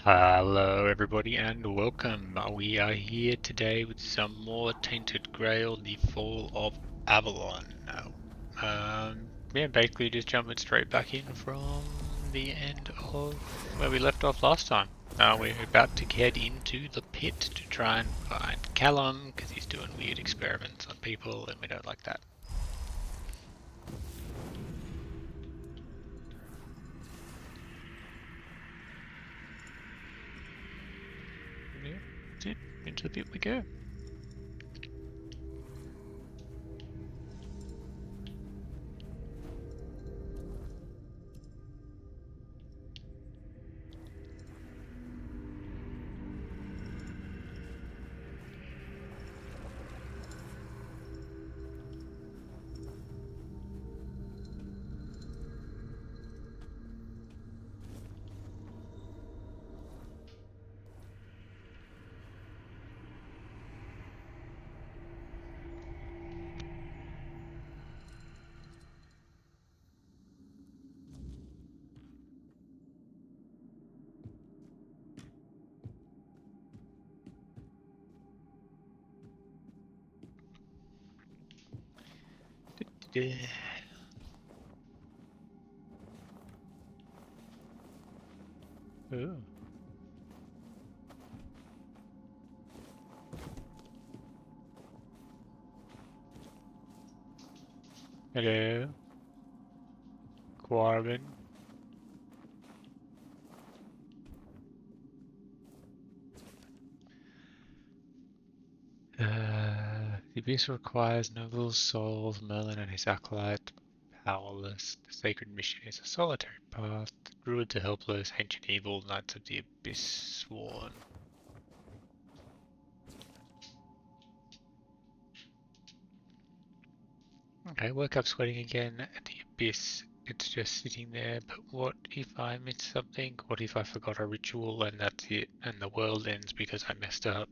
Hello everybody and welcome. We are here today with some more Tainted Grail, the Fall of Avalon. Yeah, basically just jumping straight back in from the end of where we left off last time. We're about to head into the pit to try and find Callum, because he's doing weird experiments on people and we don't like that. Yeah, that's it. Into the pit we go. Oh. Hello, Quarvin. The abyss requires noble souls. Merlin and his acolyte powerless. The sacred mission is a solitary path. The druids are helpless. Ancient evil. Knights of the abyss sworn. Okay, woke up sweating again at the abyss. It's just sitting there, but what if I missed something? What if I forgot a ritual and that's it, and the world ends because I messed up?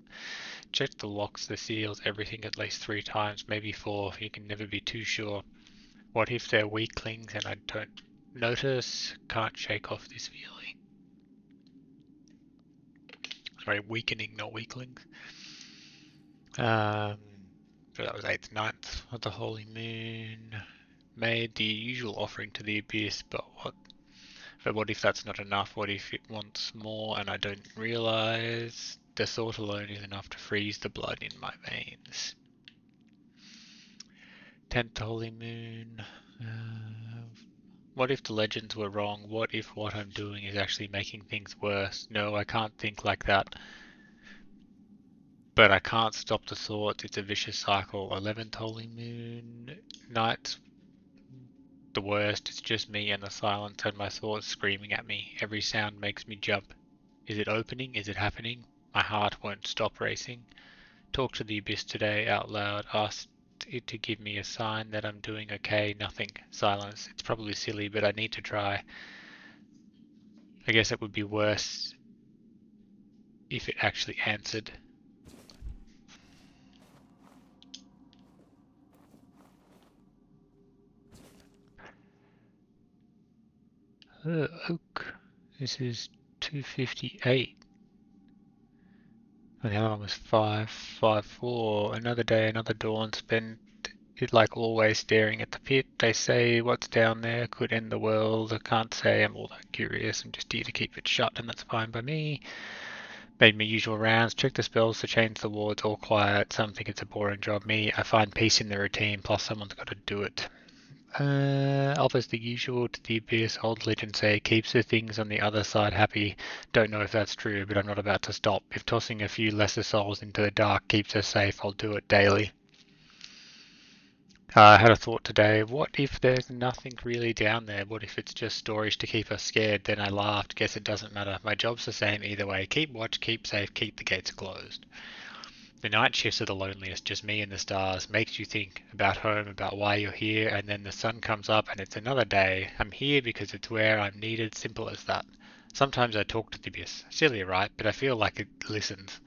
Check the locks, the seals, everything at least 3 times, maybe 4. You can never be too sure. What if they're weaklings and I don't notice? Can't shake off this feeling. Sorry, weakening, not weaklings. Um, so that was 8th, 9th of the Holy Moon. Made the usual offering to the abyss, but what if that's not enough? What if it wants more and I don't realize? The thought alone is enough to freeze the blood in my veins. 10th Holy Moon. What if the legends were wrong? What if what I'm doing is actually making things worse? No, I can't think like that. But I can't stop the thoughts. It's a vicious cycle. 11th Holy Moon. Nights the worst. It's just me and the silence and my thoughts screaming at me. Every sound makes me jump. Is it opening? Is it happening? My heart won't stop racing. Talk to the abyss today out loud. Asked it to give me a sign that I'm doing okay. Nothing. Silence. It's probably silly, but I need to try. I guess it would be worse if it actually answered. Oak. This is 258. And the other one was 554. Another day, another dawn spent it like always staring at the pit. They say what's down there could end the world. I can't say I'm all that curious. I'm just here to keep it shut, and that's fine by me. Made my usual rounds, checked the spells to change the wards, all quiet. Some think it's a boring job. Me, I find peace in the routine, plus someone's got to do it. Offers the usual to the abyss. Old legends say keeps the things on the other side happy. Don't know if that's true, but I'm not about to stop. If tossing a few lesser souls into the dark keeps us safe, I'll do it daily. I had a thought today. What if there's nothing really down there? What if it's just stories to keep us scared? Then I laughed. Guess it doesn't matter. My job's the same either way. Keep watch, keep safe, keep the gates closed. The night shifts are the loneliest, just me and the stars. Makes you think about home, about why you're here, and then the sun comes up and it's another day. I'm here because it's where I'm needed, simple as that. Sometimes I talk to the abyss. Silly, right? But I feel like it listens.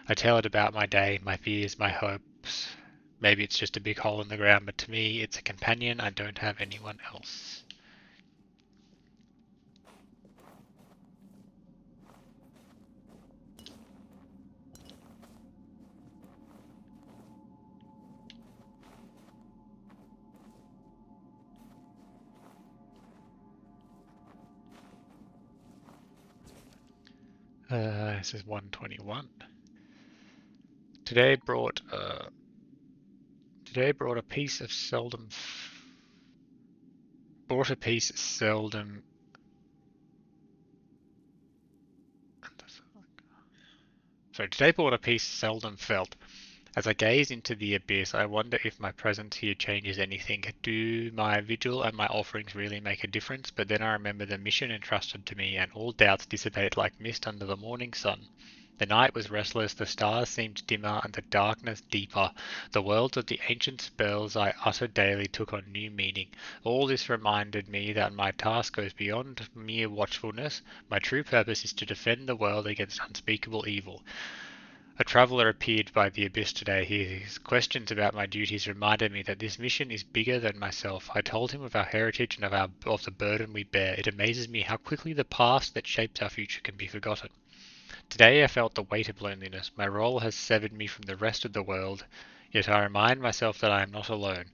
I tell it about my day, my fears, my hopes. Maybe it's just a big hole in the ground, but to me, it's a companion. I don't have anyone else. This is 121. Today brought a piece of seldom. Brought a piece seldom. So today brought a piece seldom felt. As I gaze into the abyss, I wonder if my presence here changes anything. Do my vigil and my offerings really make a difference? But then I remember the mission entrusted to me, and all doubts dissipate like mist under the morning sun. The night was restless, the stars seemed dimmer, and the darkness deeper. The words of the ancient spells I uttered daily took on new meaning. All this reminded me that my task goes beyond mere watchfulness. My true purpose is to defend the world against unspeakable evil. A traveller appeared by the abyss today. His questions about my duties reminded me that this mission is bigger than myself. I told him of our heritage and of the burden we bear. It amazes me how quickly the past that shapes our future can be forgotten. Today I felt the weight of loneliness. My role has severed me from the rest of the world, yet I remind myself that I am not alone.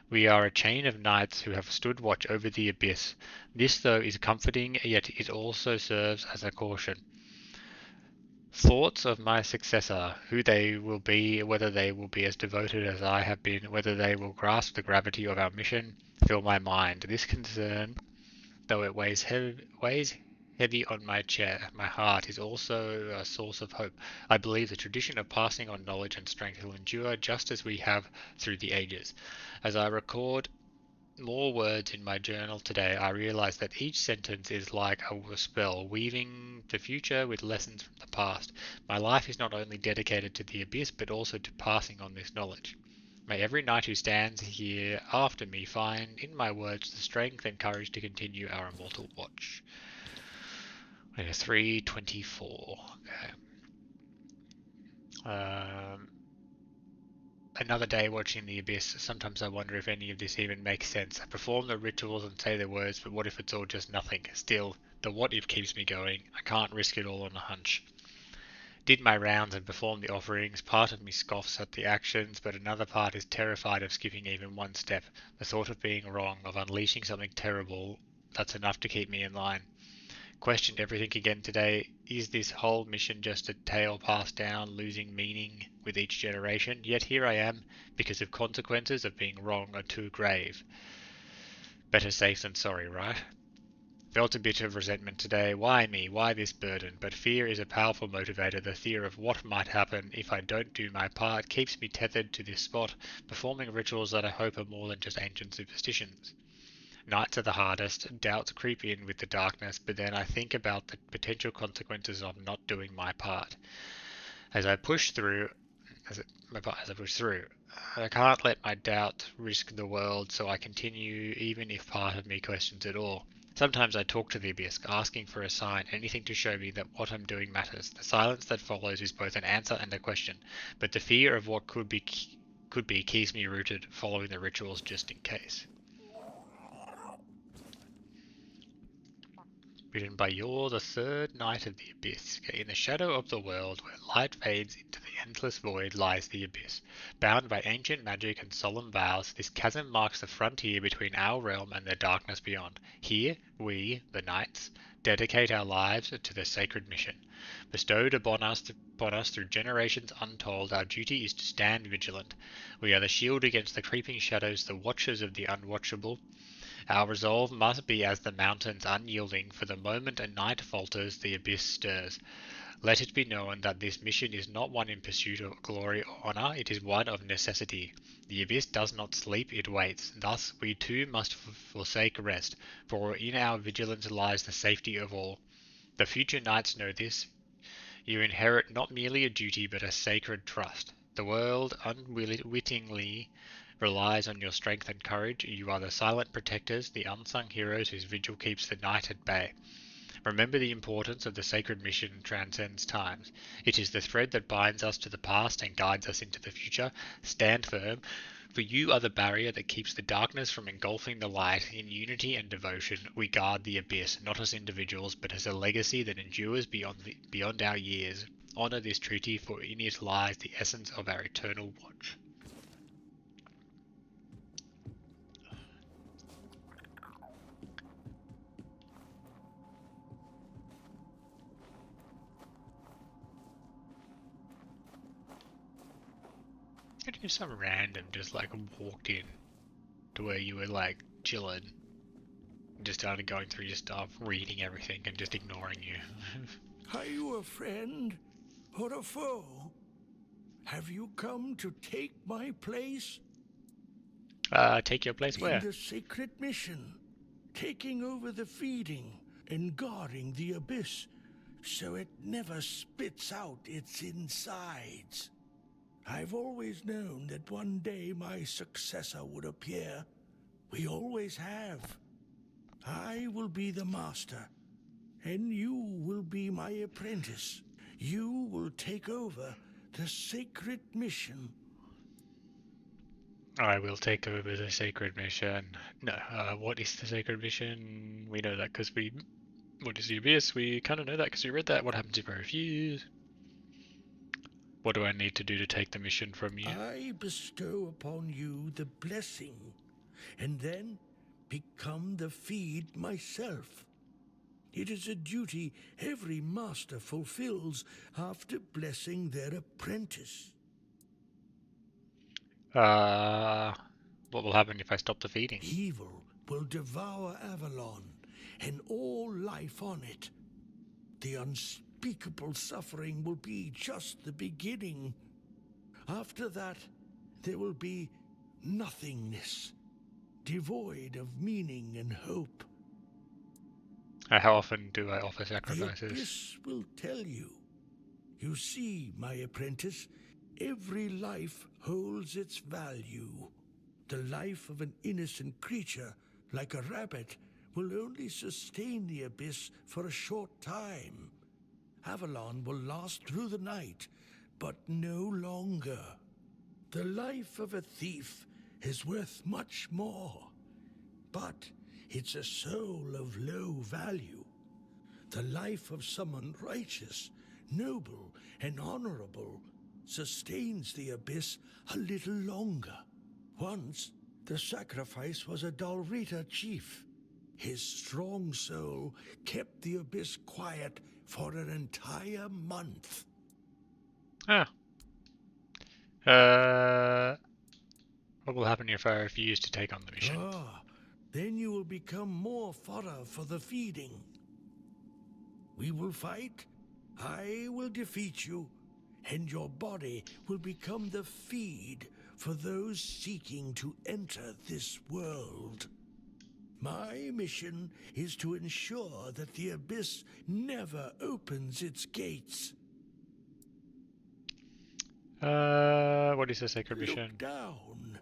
We are a chain of knights who have stood watch over the abyss. This, though, is comforting, yet it also serves as a caution. Thoughts of my successor, who they will be, whether they will be as devoted as I have been, whether they will grasp the gravity of our mission, fill my mind. This concern, though it weighs heavy on my heart, is also a source of hope. I believe the tradition of passing on knowledge and strength will endure just as we have through the ages. As I record more words in my journal today, I realize that each sentence is like a spell, weaving the future with lessons from the past. My life is not only dedicated to the abyss, but also to passing on this knowledge. May every knight who stands here after me find in my words the strength and courage to continue our immortal watch. 324. Okay. Another day watching the abyss. Sometimes I wonder if any of this even makes sense. I perform the rituals and say the words, but what if it's all just nothing? Still, the what if keeps me going. I can't risk it all on a hunch. Did my rounds and performed the offerings. Part of me scoffs at the actions, but another part is terrified of skipping even one step. The thought of being wrong, of unleashing something terrible, that's enough to keep me in line. Questioned everything again today. Is this whole mission just a tale passed down, losing meaning with each generation? Yet here I am, because of consequences of being wrong are too grave. Better safe than sorry, right? Felt a bit of resentment today. Why me? Why this burden? But fear is a powerful motivator. The fear of what might happen if I don't do my part keeps me tethered to this spot, performing rituals that I hope are more than just ancient superstitions. Nights are the hardest, doubts creep in with the darkness, but then I think about the potential consequences of not doing my part. As I push through, as I push through, I can't let my doubt risk the world, so I continue even if part of me questions it all. Sometimes I talk to the abyss, asking for a sign, anything to show me that what I'm doing matters. The silence that follows is both an answer and a question, but the fear of what could be keeps me rooted, following the rituals just in case. Written by Yor, the third knight of the abyss. In the shadow of the world, where light fades into the endless void, lies the abyss. Bound by ancient magic and solemn vows, this chasm marks the frontier between our realm and the darkness beyond. Here, we, the knights, dedicate our lives to the sacred mission. Bestowed upon us through generations untold, our duty is to stand vigilant. We are the shield against the creeping shadows, the watchers of the unwatchable. Our resolve must be as the mountains unyielding, for the moment a knight falters, the abyss stirs. Let it be known that this mission is not one in pursuit of glory or honour, it is one of necessity. The abyss does not sleep, it waits. Thus we too must forsake rest, for in our vigilance lies the safety of all. The future knights know this. You inherit not merely a duty, but a sacred trust. The world unwittingly relies on your strength and courage. You are the silent protectors, the unsung heroes whose vigil keeps the night at bay. Remember the importance of the sacred mission transcends times. It is the thread that binds us to the past and guides us into the future. Stand firm, for you are the barrier that keeps the darkness from engulfing the light. In unity and devotion, we guard the abyss, not as individuals, but as a legacy that endures beyond our years. Honor this treaty, for in it lies the essence of our eternal watch. Imagine if some random just like walked in to where you were like chilling and just started going through your stuff, reading everything and just ignoring you. Are you a friend or a foe? Have you come to take my place? Take your place In where? the sacred mission, taking over the feeding and guarding the abyss so it never spits out its insides. I've always known that one day my successor would appear. We always have. I will be the master, and you will be my apprentice. You will take over the sacred mission. I will take over the sacred mission. No, what is the sacred mission? We know that because we. What is the abyss? We kind of know that because we read that. What happens if I refuse? What do I need to do to take the mission from you? I bestow upon you the blessing, and then become the feed myself. It is a duty every master fulfills after blessing their apprentice. What will happen if I stop the feeding? Evil will devour Avalon and all life on it. The unspeakable suffering will be just the beginning. After that, there will be nothingness, devoid of meaning and hope. How often do I offer The sacrifices? abyss will tell you. You see, my apprentice, every life holds its value. The life of an innocent creature, like a rabbit, will only sustain the abyss for a short time. Avalon will last through the night, but no longer. The life of a thief is worth much more, but it's a soul of low value. The life of someone righteous, noble, and honorable sustains the abyss a little longer. Once, the sacrifice was a Dalrita chief. His strong soul kept the abyss quiet for an entire month. Ah. What will happen if I refuse to take on the mission? Then you will become more fodder for the feeding. We will fight, I will defeat you, and your body will become the feed for those seeking to enter this world. My mission is to ensure that the abyss never opens its gates. What is the sacred Look mission? down.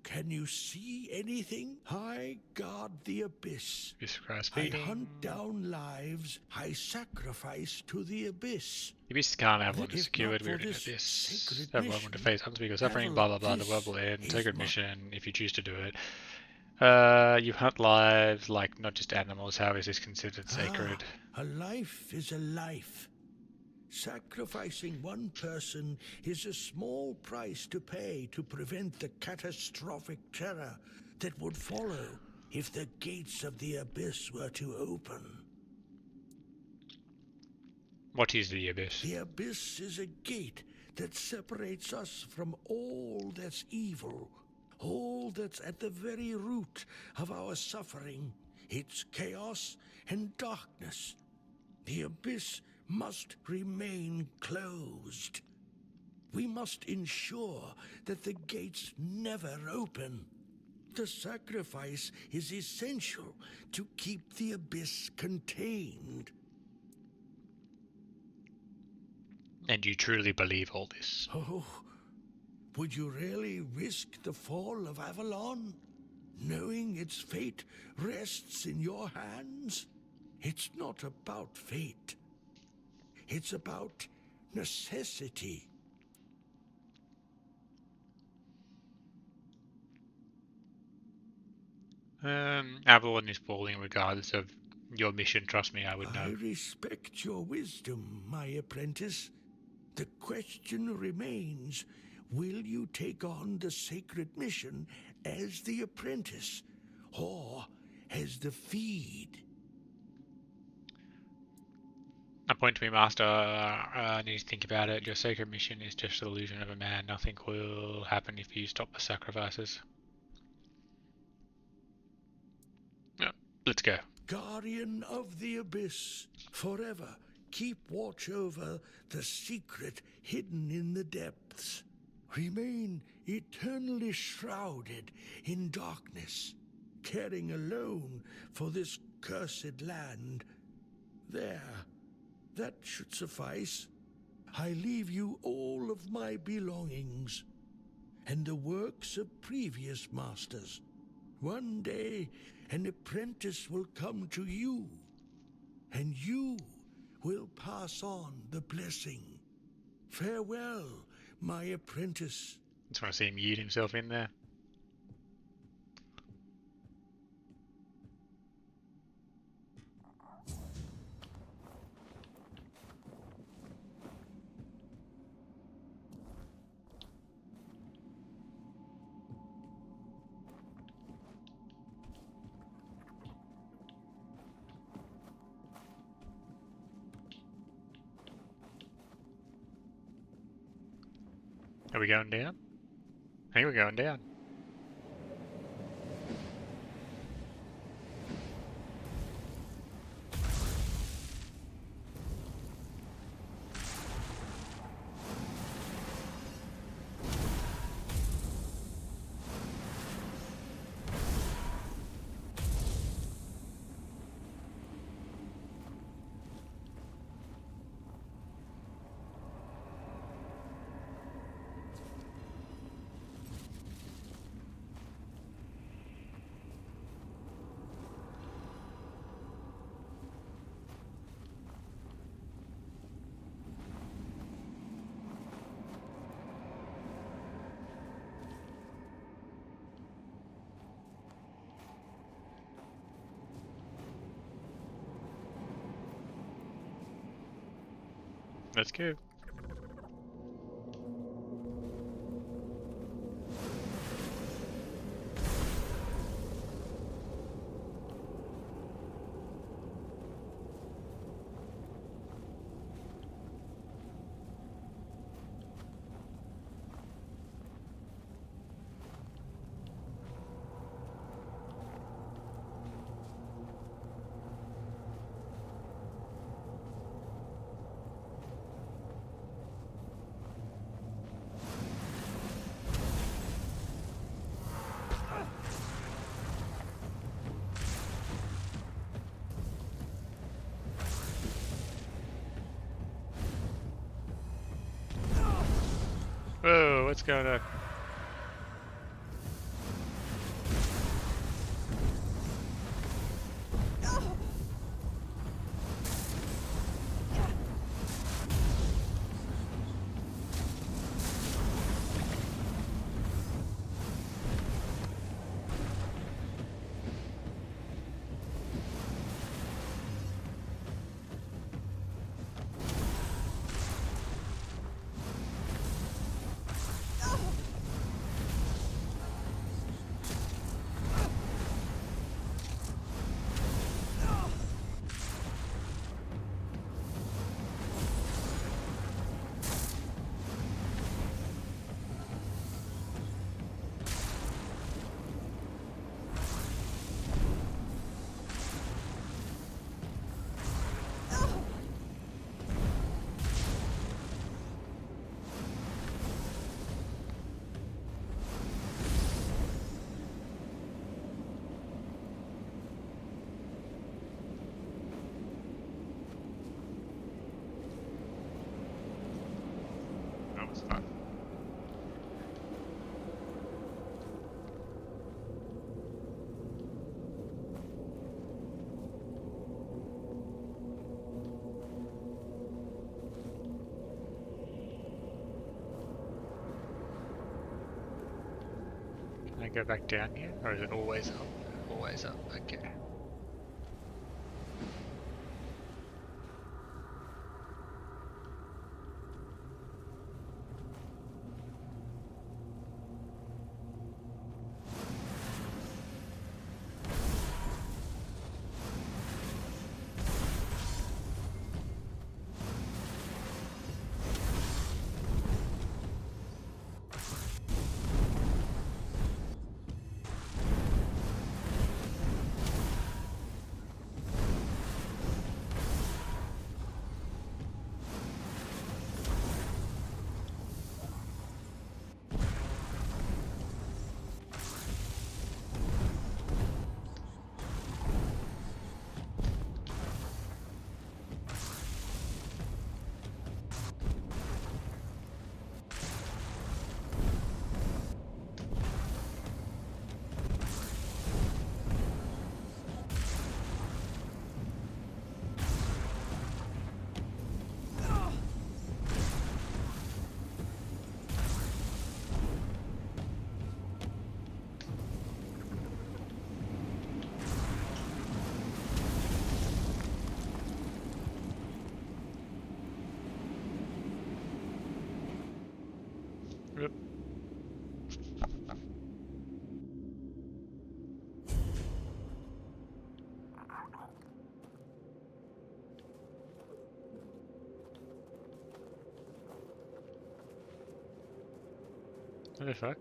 Can you see anything? I guard the abyss. Christ I feeding. hunt down lives I sacrifice to the abyss. The abyss can't have one If secured. not We're for in this abyss. sacred Everyone will mission, face unspeakable suffering. Avalon, Blah blah blah. The world this will end. is Sacred my... mission. If you choose to do it. You hunt lives, like not just animals. How is this considered sacred? A life is a life. Sacrificing one person is a small price to pay to prevent the catastrophic terror that would follow if the gates of the abyss were to open. What is the abyss? The abyss is a gate that separates us from all that's evil, all that's at the very root of our suffering. It's chaos and darkness. The abyss must remain closed. We must ensure that the gates never open. The sacrifice is essential to keep the abyss contained. And you truly believe all this? Oh, would you really risk the fall of Avalon, knowing its fate rests in your hands? It's not about fate. It's about necessity. Avalon is falling regardless of your mission. Trust me, I would I know. respect your wisdom, my apprentice. The question remains, will you take on the sacred mission as the apprentice, or as the feed? I point to me, Master. I need to think about it. Your sacred mission is just the illusion of a man. Nothing will happen if you stop the sacrifices. No, let's go. Guardian of the abyss, forever keep watch over the secret hidden in the depths. Remain eternally shrouded in darkness, caring alone for this cursed land. There, that should suffice. I leave you all of my belongings and the works of previous masters. One day, an apprentice will come to you, and you will pass on the blessing. Farewell, my apprentice. Just want to see him yeet himself in there. Are we going down? I think we're going down. Let's go. Whoa, what's going on? That was fun. Can I go back down here? Or is it always up? Always up, okay. Yep. What the fuck?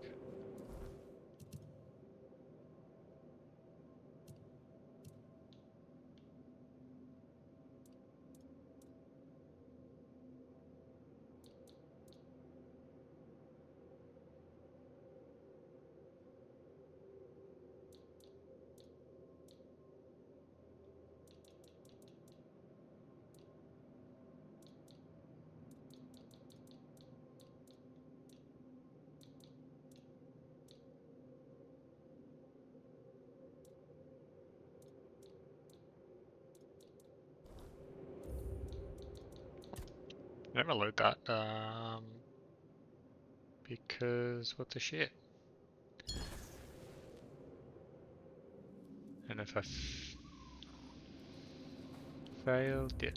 Never load that. Because what the shit? And if I failed, yeah.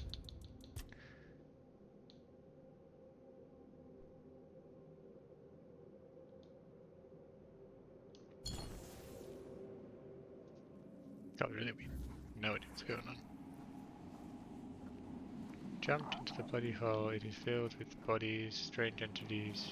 Got really weird. No idea what's going on. Jumped into the bloody hole. It is filled with bodies, strange entities.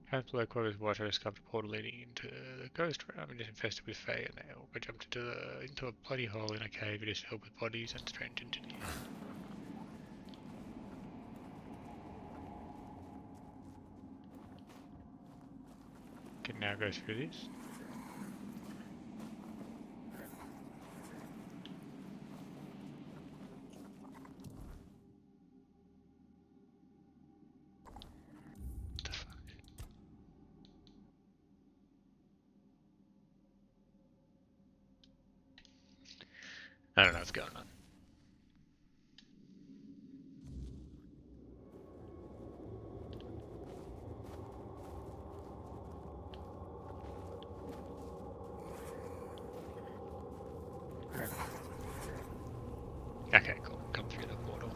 Hands below quarters water has come to portal leading into the ghost realm. It is infested with fae and they all jumped into a bloody hole in a cave. It is filled with bodies and strange entities. Can now go through this. What the fuck? I don't know what's going on. Okay, cool. Come through the portal.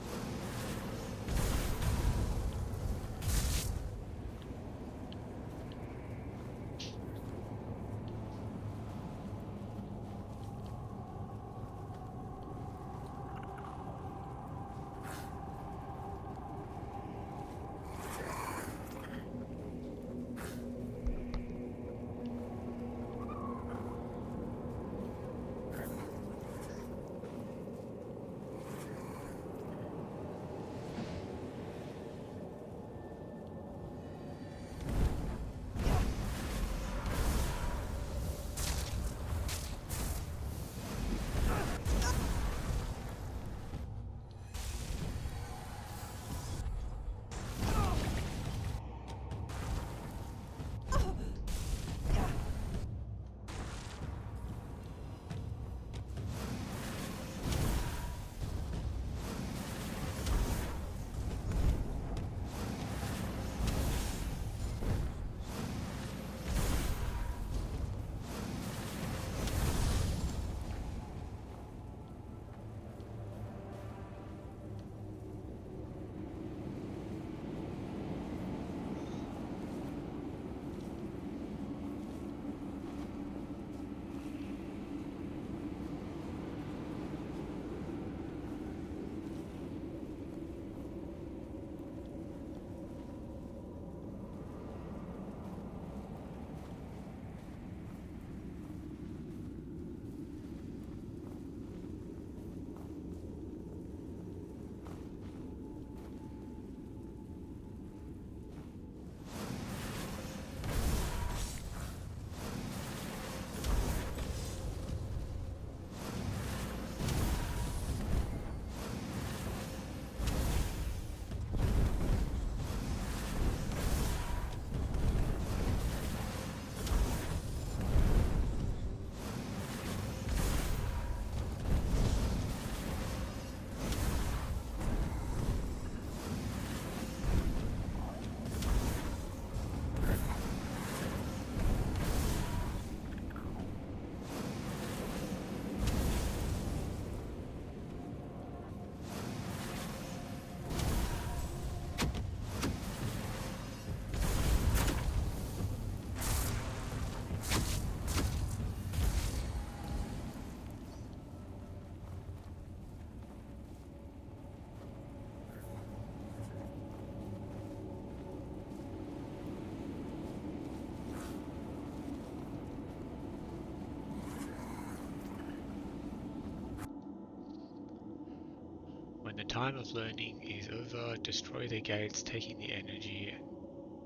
When the time of learning is over, destroy the gates, taking the energy.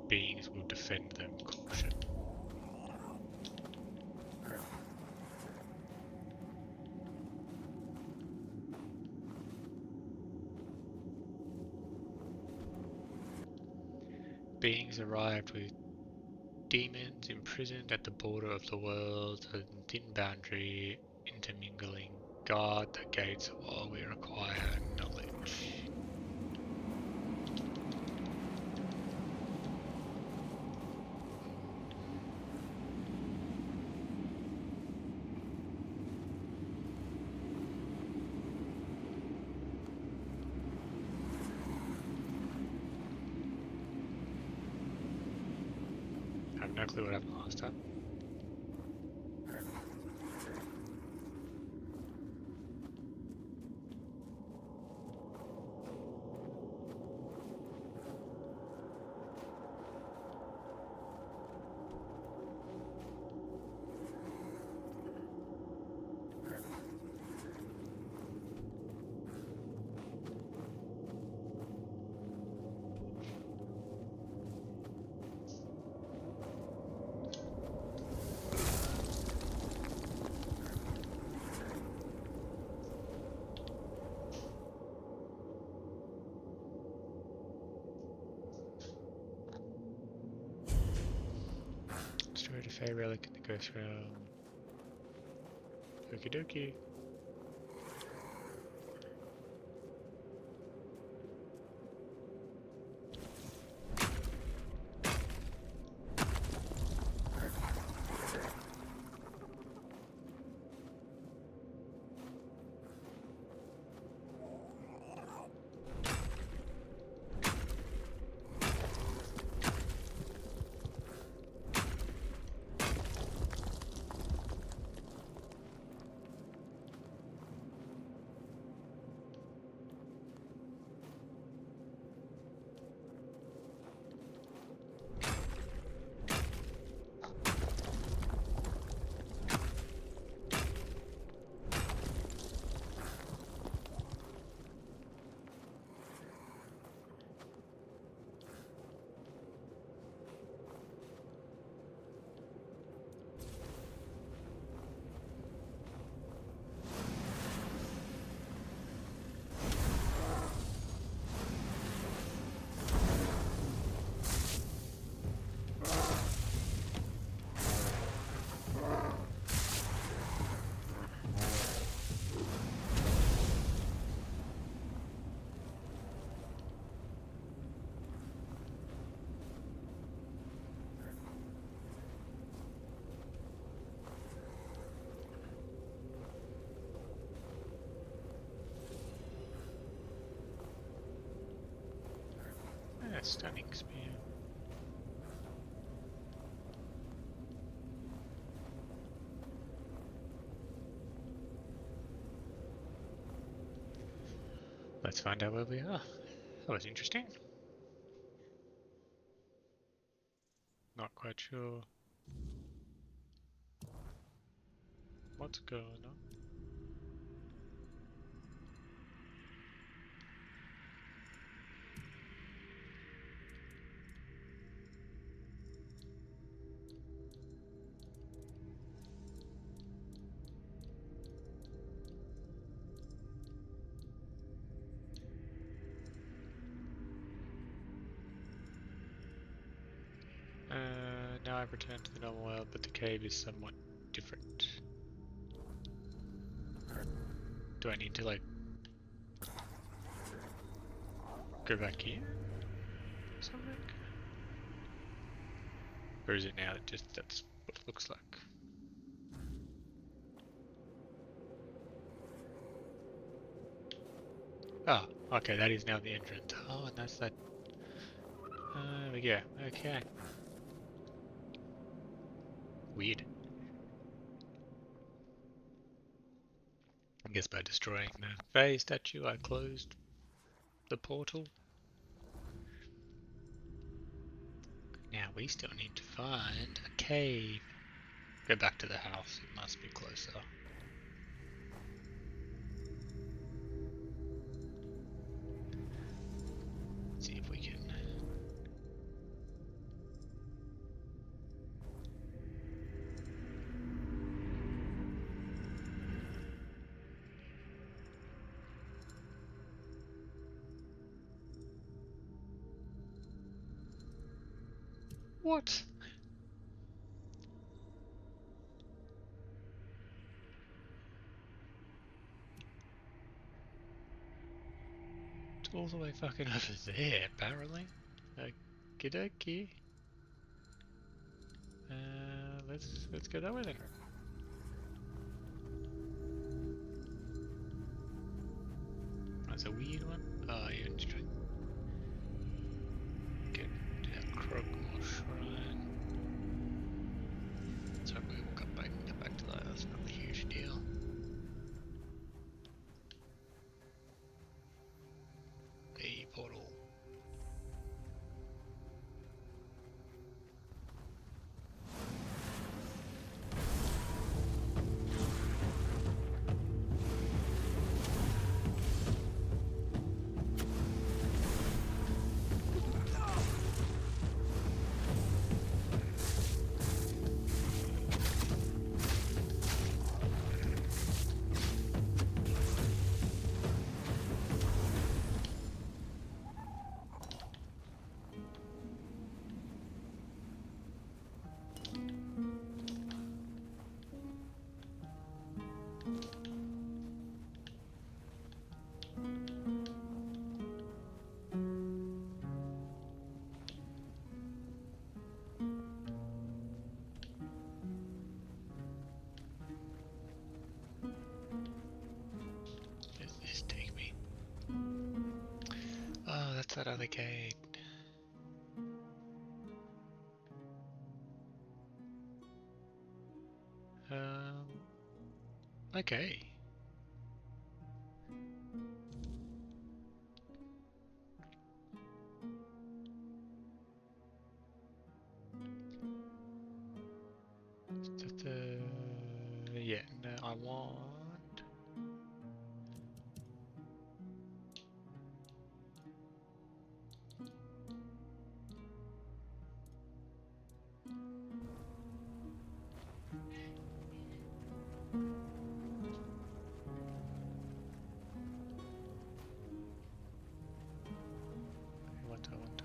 Beings will defend them. Caution. Beings arrived with demons imprisoned at the border of the world, a thin boundary intermingling. Guard the gates while we require knowledge. I have no clue what happened last time. Destroyed a Fey relic in the Ghost Realm. Okie dokie. Stunning spear. Let's find out where we are. That was interesting. Not quite sure what's going on. Now I've returned to the normal world, but the cave is somewhat different. Do I need to like go back here or something? Or is it now that just that's what it looks like? Ah, okay, that is now the entrance. Oh, and that's that. There we go. Okay. Weird. I guess by destroying the Fae statue, I closed the portal. Now we still need to find a cave. Go back to the house, it must be closer. What? It's all the way fucking over there, apparently. Okie dokie. Let's go that way then. That's a weird one. Oh, you're just trying to get to that Krogmore Shrine. So we will come back to that. That's not a huge deal. A portal. Does this take me? Oh, that's that other gate. Okay. Yeah, no, I want. I want.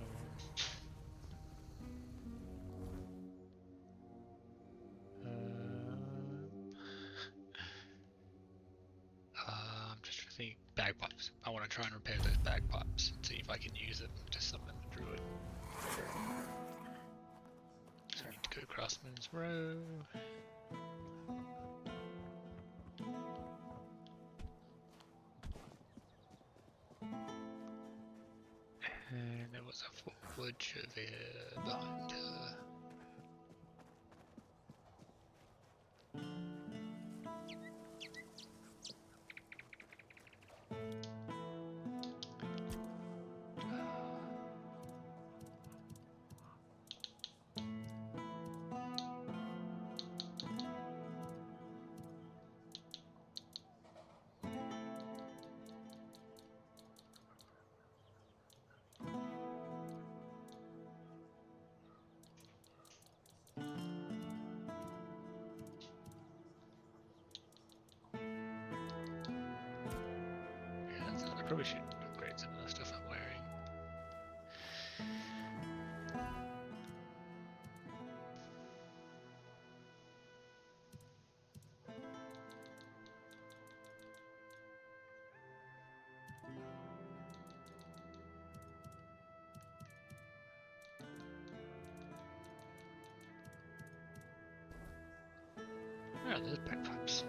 I'm just thinking bagpipes. I want to try and repair those bagpipes and see if I can use them to summon the druid. So I need to go Craftsman's Row. And there was a forge over behind her. I probably should upgrade some of the stuff I'm wearing. Oh, there's bagpipes.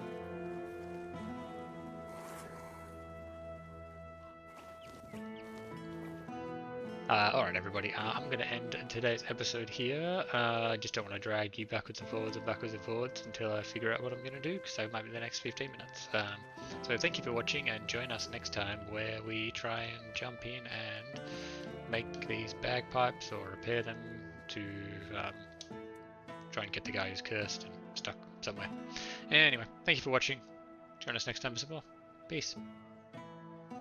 Alright everybody, I'm going to end today's episode here. I just don't want to drag you backwards and forwards until I figure out what I'm going to do, because that might be the next 15 minutes. So thank you for watching, and join us next time where we try and jump in and make these bagpipes or repair them to try and get the guy who's cursed and stuck somewhere. Anyway, thank you for watching. Join us next time as well. Peace.